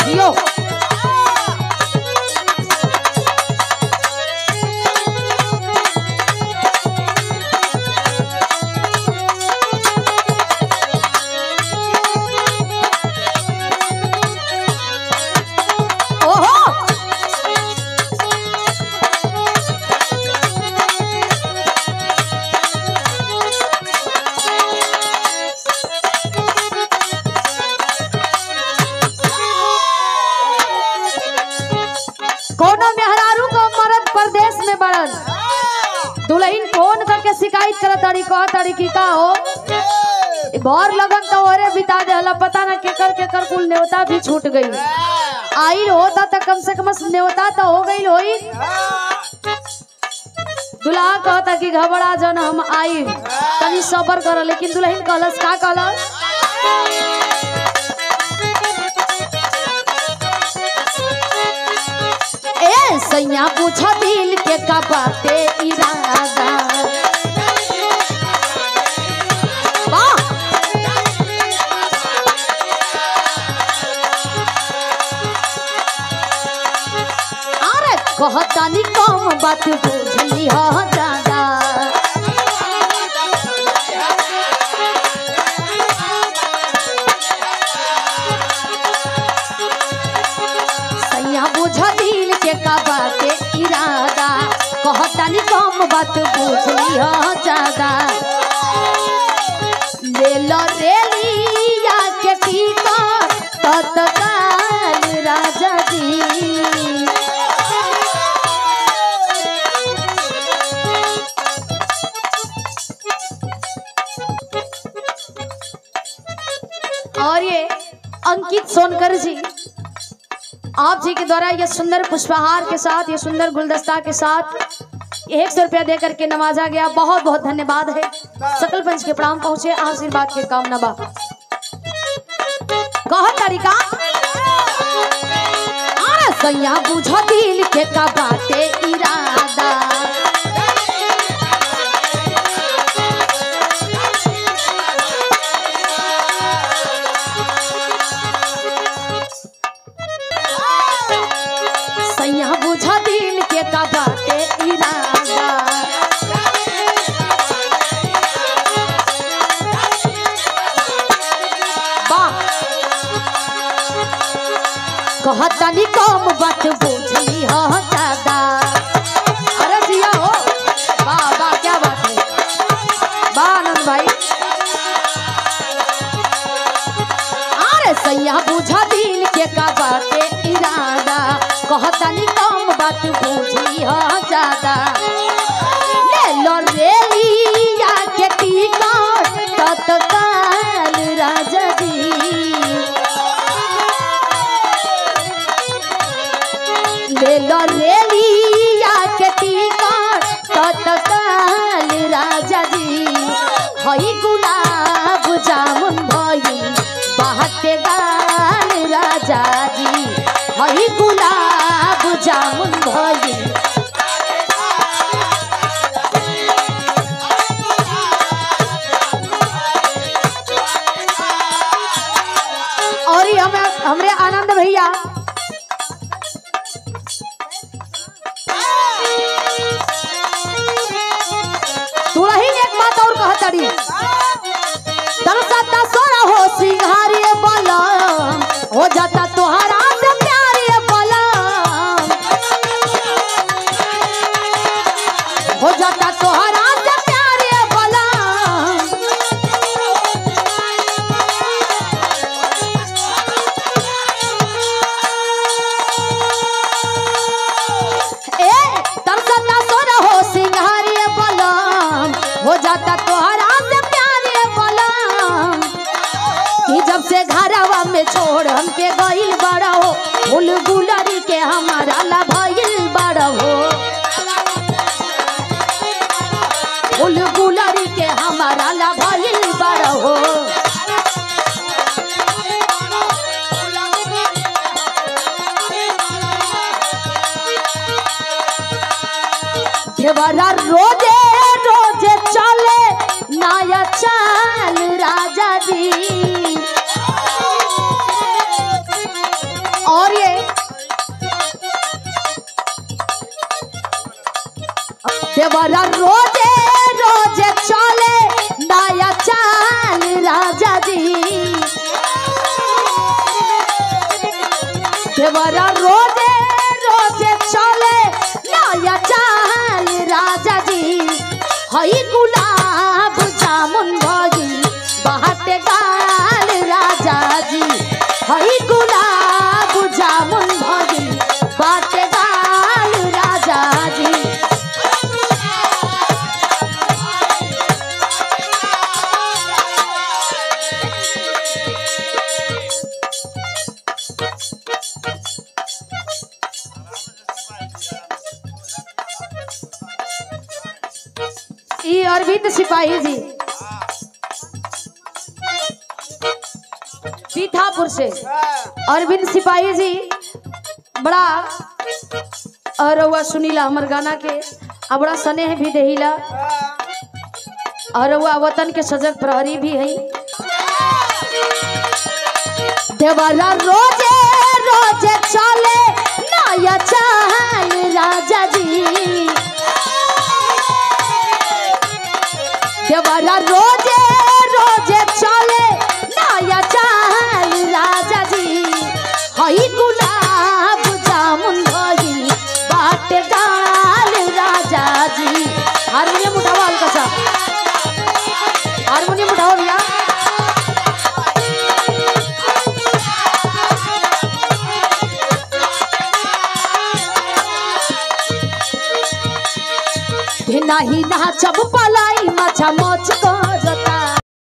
जियो जियो। कोनो मेहरारू को मरद प्रदेश में बड़न दुल्हन फोन करके शिकायत करत तारी कह तारी की का हो भर लगन तो ओरे बिता देला पता ना केकर कुल न्योता भी छूट गई आई होता तो कम से कम न्योता तो हो गई होई। दुल्हा कहता कि घबरा जन हम आई तनी सबर कर लेकिन दुल्हन कहलस का कहलस सैया पूछा दिल के का बाते इरादा अरे कहता नहीं कम बात बुझली हो ज्यादा सैया पूछा दिल के का बाते इरादा कहता नहीं कम बात बुझली हो ज्यादा ले लो रेलिया के टीका तत्काल राजा जी और ये अंकित सोनकर जी आप जी के द्वारा ये सुंदर पुष्पहार के साथ ये सुंदर गुलदस्ता के साथ 100 रुपया दे करके नवाजा गया। बहुत बहुत धन्यवाद है। सकल पंच के प्रणाम पहुंचे आशीर्वाद के कामना बा कह तरीका अरे सैया बुझो दिल के का बाते इरादा सैया बुझा दिल के का बाते इरादा कहता नहीं कम बात बुझली हो ज्यादा। अरे जिया हो वाह वाह क्या बात है वाह आनंद भाई। अरे सैया बुझा दिल के का बाते इरादा कहता नहीं कम बात बुझली हो ज्यादा ले लो रेलिया के टीका तत्काल राजा जी ले लो रेलिया के टीका तत्काल राजा जी हई गुलाब जामुन भई बाटे गाल राजा जी हई गुलाब जामुन भई और ये हमरे आनंद भैया दुल्हन एक बात और कहतड़ी दरसता सोरा हो सिंहारी बलम हो जाता तोहरा से प्यारी बलम हो जाता तोहरा से प्यारी बलम ए दरसता सोरा हो सिंहारी बलम हो जाता तोहरा से देवरा रोजे रोजे चले नया चाल राजा जी देवरा रोजे रोजे चले नया चाल राजा जी हई गुलाब जामुन भइल बाटे गाल राजा जी हई गुलाब जामुन भइल बाटे गाल राजा जी अरविंद सिपाही जी पीठापुर से अरविंद सिपाही जी बड़ा और वह सुनीला हमर गाना के बड़ा स्नेह भी देहिला और वह वतन के सजग प्रहरी भी है देवरा रोजे रोजे चले नया चाल राजा जी देवरा रोजे रोजे चले नया चाल राजा जी हई गुलाब जामुन भइल बाटे गाल राजा जी हारमोनियम उठाओ हल्का सा हारमोनियम उठाओ भैया नहीं नाचब पलाई मचा मोच को